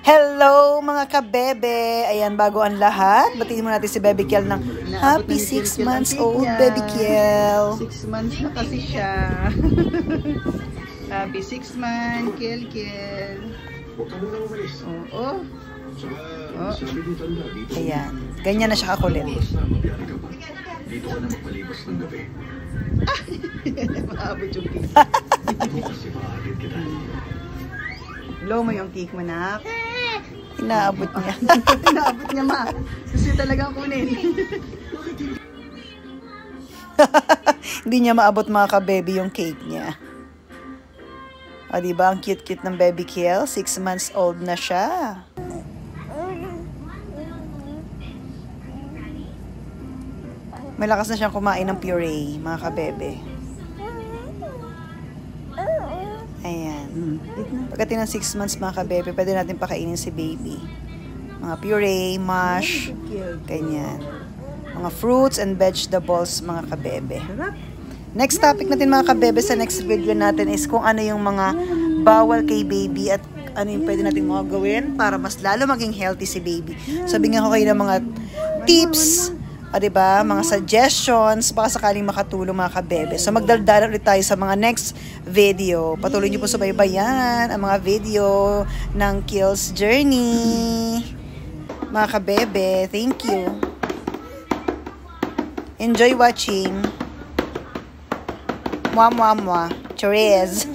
Hello mga kabebe! Ayan, bago ang lahat, batiin mo natin si Baby Kiel ng happy 6 months old, Baby Kiel. 6 months na kasi siya. Happy 6 months, Kiel. Oo. Ayan, ganyan na siya kakulit. Maabot yung cake. Blow mo yung cake mo, nak. Inaabot niya. Inaabot niya, ma. Kasi talagang kunin. Hindi niya maabot mga ka-baby yung cake niya. O, diba? Ang cute-cute ng Baby Kiel. 6 months old na siya. May lakas na siyang kumain ng puree, mga ka-bebe. Ayan. Pagdating ng 6 months, mga ka-bebe, pwede natin pakainin si baby. Mga puree, mash, ganyan. Mga fruits and vegetables, mga ka-bebe. Next topic natin, mga ka-bebe, sa next video natin is kung ano yung mga bawal kay baby at ano yung pwede natin mga gawin para mas lalo maging healthy si baby. So, bigyan ko kayo ng mga tips, o diba, mga suggestions, baka sakaling makatulong mga kabebe. So magdaldala ulit tayo sa mga next video. Patuloy niyo po subaybayan ang mga video ng Kiel's Journey. Mga kabebe, thank you. Enjoy watching. Mwah, mwah, mwah. Cheers.